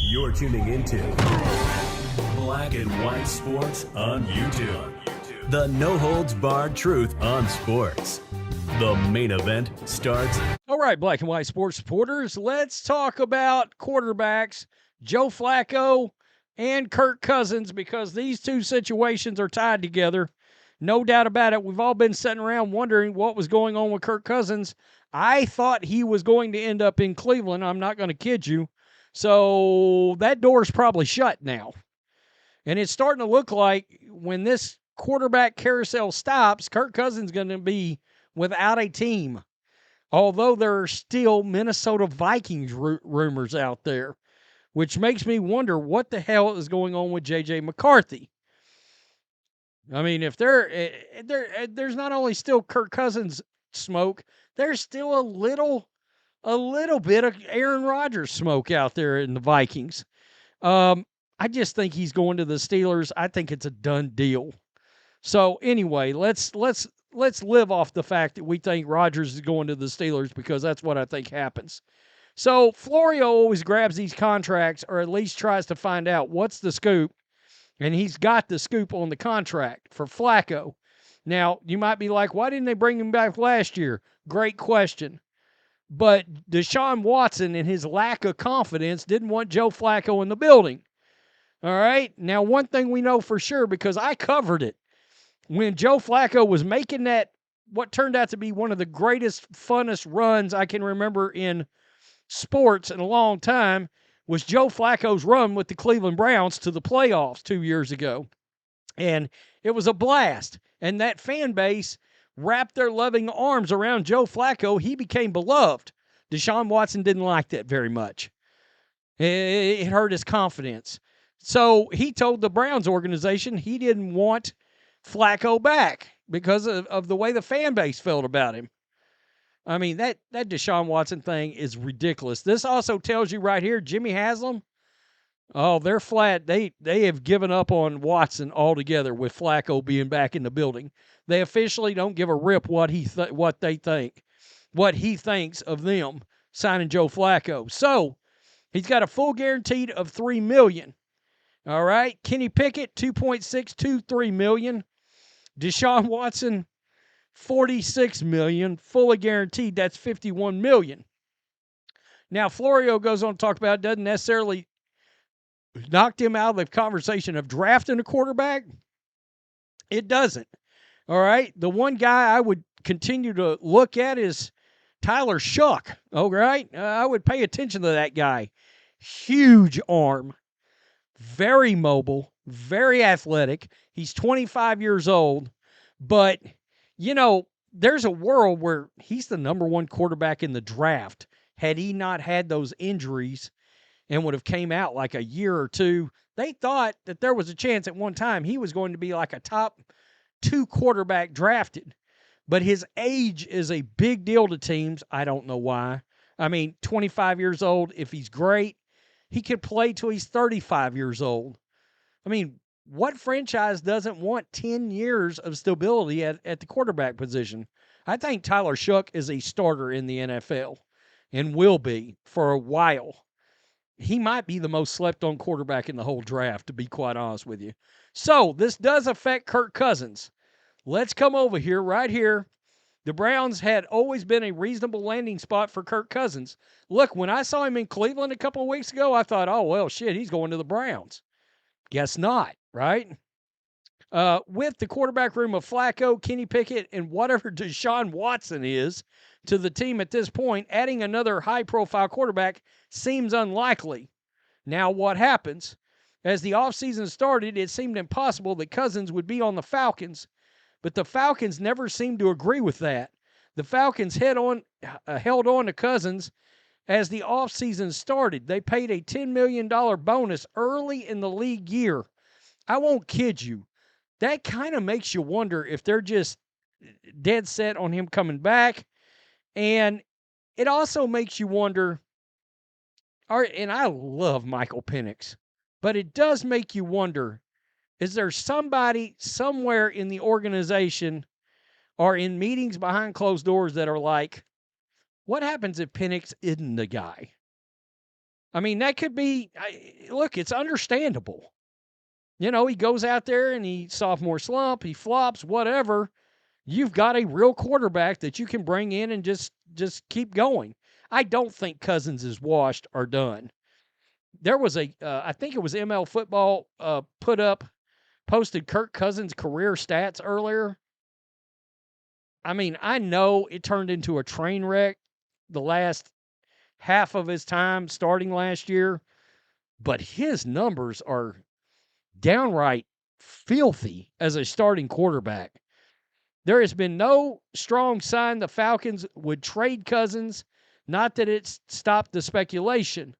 You're tuning into Black and White Sports on YouTube. The no-holds-barred truth on sports. The main event starts. All right, Black and White Sports supporters, let's talk about quarterbacks, Joe Flacco and Kirk Cousins, because these two situations are tied together. No doubt about it. We've all been sitting around wondering what was going on with Kirk Cousins. I thought he was going to end up in Cleveland. I'm not going to kid you. So that door's probably shut now. And it's starting to look like when this quarterback carousel stops, Kirk Cousins is going to be without a team. Although there are still Minnesota Vikings rumors out there, which makes me wonder what the hell is going on with J.J. McCarthy. I mean, if there's not only still Kirk Cousins smoke, there's still a little bit of Aaron Rodgers smoke out there in the Vikings. I just think he's going to the Steelers. I think it's a done deal. So anyway, let's live off the fact that we think Rodgers is going to the Steelers, because that's what I think happens. So Florio always grabs these contracts, or at least tries to find out what's the scoop, and he's got the scoop on the contract for Flacco. Now, you might be like, why didn't they bring him back last year? Great question. But Deshaun Watson, in his lack of confidence, didn't want Joe Flacco in the building. All right? Now, one thing we know for sure, because I covered it, when Joe Flacco was making that, what turned out to be one of the greatest, funnest runs I can remember in sports in a long time, was Joe Flacco's run with the Cleveland Browns to the playoffs 2 years ago. And it was a blast. And that fan base wrapped their loving arms around Joe Flacco. He became beloved. Deshaun Watson didn't like that very much. It hurt his confidence. So he told the Browns organization he didn't want Flacco back because of the way the fan base felt about him. I mean, that Deshaun Watson thing is ridiculous. This also tells you right here, Jimmy Haslam, oh, they're flat. They have given up on Watson altogether with Flacco being back in the building. They officially don't give a rip what he thinks of them signing Joe Flacco. So he's got a full guaranteed of $3 million. All right, Kenny Pickett $2.623 million. Deshaun Watson $46 million, fully guaranteed. That's $51 million. Now, Florio goes on to talk about it, doesn't necessarily knock him out of the conversation of drafting a quarterback. It doesn't. All right. The one guy I would continue to look at is Tyler Shuck. All right. I would pay attention to that guy. Huge arm, very mobile, very athletic. He's 25 years old, but you know, there's a world where he's the number one quarterback in the draft had he not had those injuries and would have came out like a year or two. They thought that there was a chance at one time he was going to be like a top 2 quarterback drafted. But his age is a big deal to teams. I don't know why. I mean, 25 years old, if he's great, he could play till he's 35 years old. I mean, what franchise doesn't want 10 years of stability at the quarterback position? I think Tyler Shuck is a starter in the NFL and will be for a while. He might be the most slept-on quarterback in the whole draft, to be quite honest with you. So, this does affect Kirk Cousins. Let's come over here, right here. The Browns had always been a reasonable landing spot for Kirk Cousins. Look, when I saw him in Cleveland a couple of weeks ago, I thought, oh, well, shit, he's going to the Browns. Guess not, right? With the quarterback room of Flacco, Kenny Pickett, and whatever Deshaun Watson is to the team at this point, adding another high-profile quarterback seems unlikely. Now, what happens? As the offseason started, it seemed impossible that Cousins would be on the Falcons, but the Falcons never seemed to agree with that. The Falcons held on to Cousins as the offseason started. They paid a $10 million bonus early in the league year. I won't kid you. That kind of makes you wonder if they're just dead set on him coming back. And it also makes you wonder, and I love Michael Penix, but it does make you wonder, is there somebody somewhere in the organization or in meetings behind closed doors that are like, what happens if Penix isn't the guy? I mean, that could be, look, it's understandable. You know, he goes out there and he sophomore slump, he flops, whatever. You've got a real quarterback that you can bring in and just keep going. I don't think Cousins is washed or done. There was I think it was ML Football posted Kirk Cousins' career stats earlier. I mean, I know it turned into a train wreck the last half of his time starting last year, but his numbers are downright filthy as a starting quarterback. There has been no strong sign the Falcons would trade Cousins, not that it's stopped the speculation.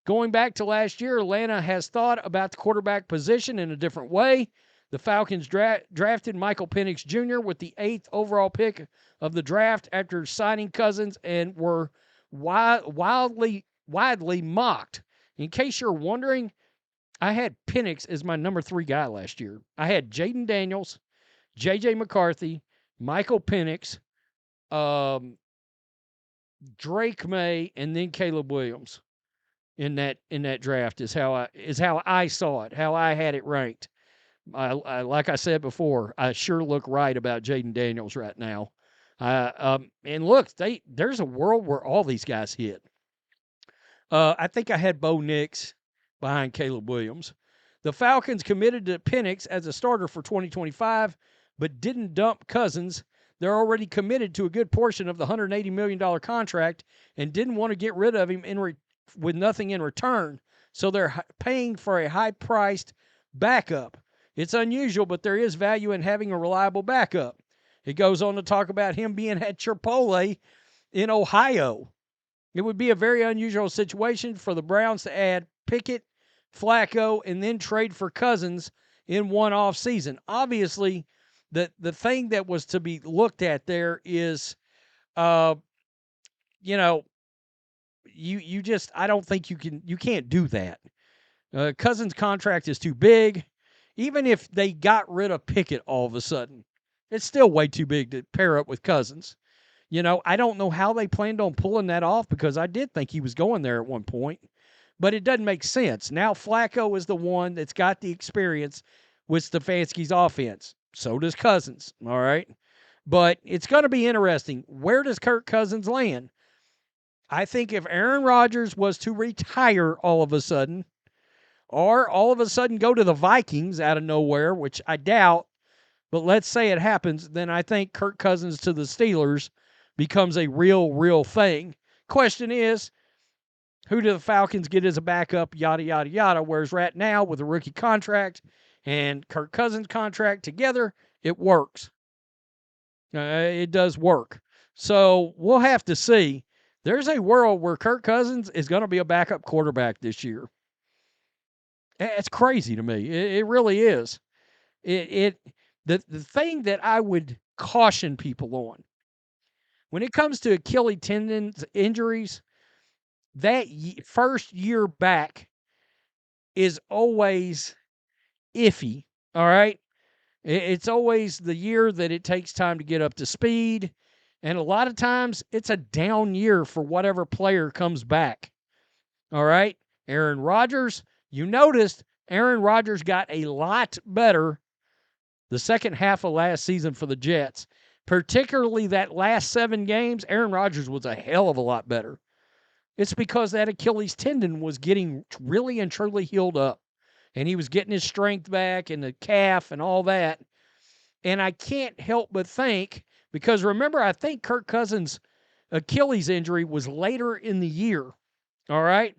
Going back to last year, Atlanta has thought about the quarterback position in a different way. The Falcons drafted Michael Penix Jr. with the 8th overall pick of the draft after signing Cousins and were widely mocked. In case you're wondering, I had Penix as my number 3 guy last year. I had Jaden Daniels, J.J. McCarthy, Michael Penix, Drake May, and then Caleb Williams. In that draft is how I saw it, how I had it ranked. I like I said before, I sure look right about Jaden Daniels right now. And look, there's a world where all these guys hit. I think I had Bo Nix behind Caleb Williams. The Falcons committed to Penix as a starter for 2025, but didn't dump Cousins. They're already committed to a good portion of the $180 million contract and didn't want to get rid of him with nothing in return, so they're paying for a high-priced backup. It's unusual, but there is value in having a reliable backup. It goes on to talk about him being at Chipotle in Ohio. It would be a very unusual situation for the Browns to add Pickett, Flacco, and then trade for Cousins in one off season. Obviously, the thing that was to be looked at there is, you just, I don't think you can't do that. Cousins' contract is too big. Even if they got rid of Pickett all of a sudden, it's still way too big to pair up with Cousins. I don't know how they planned on pulling that off because I did think he was going there at one point, but it doesn't make sense. Now Flacco is the one that's got the experience with Stefanski's offense. So does Cousins, all right? But it's going to be interesting. Where does Kirk Cousins land? I think if Aaron Rodgers was to retire all of a sudden, or all of a sudden go to the Vikings out of nowhere, which I doubt, but let's say it happens, then I think Kirk Cousins to the Steelers becomes a real thing. Question is, who do the Falcons get as a backup, yada, yada, yada, whereas right now with a rookie contract and Kirk Cousins contract together, it works. It does work. So we'll have to see. There's a world where Kirk Cousins is going to be a backup quarterback this year. It's crazy to me. It really is. The thing that I would caution people on, when it comes to Achilles tendons injuries, that first year back is always iffy, all right? It's always the year that it takes time to get up to speed, and a lot of times it's a down year for whatever player comes back, all right? Aaron Rodgers, you noticed Aaron Rodgers got a lot better the second half of last season for the Jets. Particularly that last 7 games, Aaron Rodgers was a hell of a lot better. It's because that Achilles tendon was getting really and truly healed up. And he was getting his strength back and the calf and all that. And I can't help but think, because remember, I think Kirk Cousins' Achilles injury was later in the year. All right?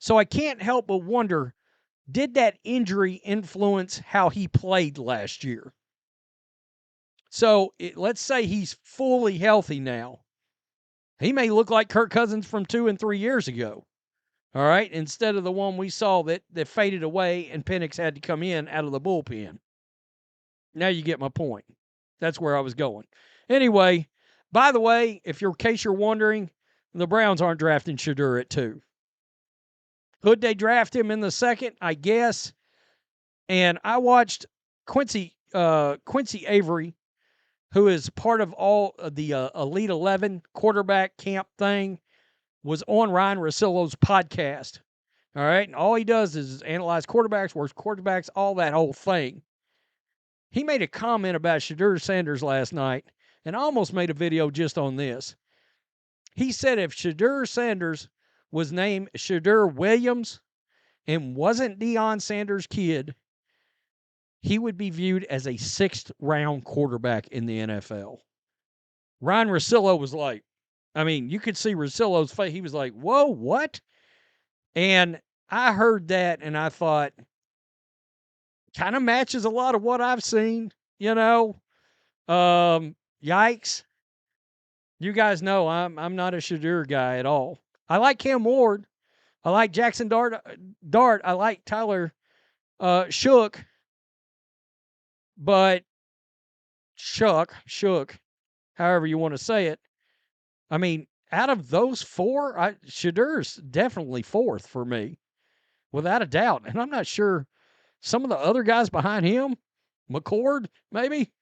So I can't help but wonder, did that injury influence how he played last year? So let's say he's fully healthy now. He may look like Kirk Cousins from 2 and 3 years ago. All right, instead of the one we saw that faded away and Penix had to come in out of the bullpen. Now you get my point. That's where I was going. Anyway, by the way, in case you're wondering, the Browns aren't drafting Shedeur at 2. Could they draft him in the 2nd? I guess. And I watched Quincy Avery, who is part of all of the Elite 11 quarterback camp thing. was on Ryan Russillo's podcast. All right. And all he does is analyze quarterbacks, works quarterbacks, all that whole thing. He made a comment about Shedeur Sanders last night, and I almost made a video just on this. He said if Shedeur Sanders was named Shedeur Williams and wasn't Deion Sanders' kid, he would be viewed as a 6th-round quarterback in the NFL. Ryan Russillo was like, I mean, you could see Russillo's face. He was like, whoa, what? And I heard that, and I thought, kind of matches a lot of what I've seen, you know. Yikes. You guys know I'm not a Shedeur guy at all. I like Cam Ward. I like Jackson Dart. I like Tyler Shook. But Shook, however you want to say it. I mean, out of those 4, Shedeur's definitely 4th for me, without a doubt. And I'm not sure some of the other guys behind him, McCord, maybe.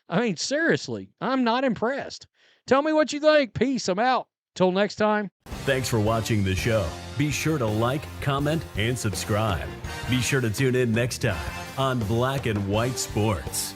I mean, seriously, I'm not impressed. Tell me what you think. Peace. I'm out. Till next time. Thanks for watching the show. Be sure to like, comment, and subscribe. Be sure to tune in next time on Black and White Sports.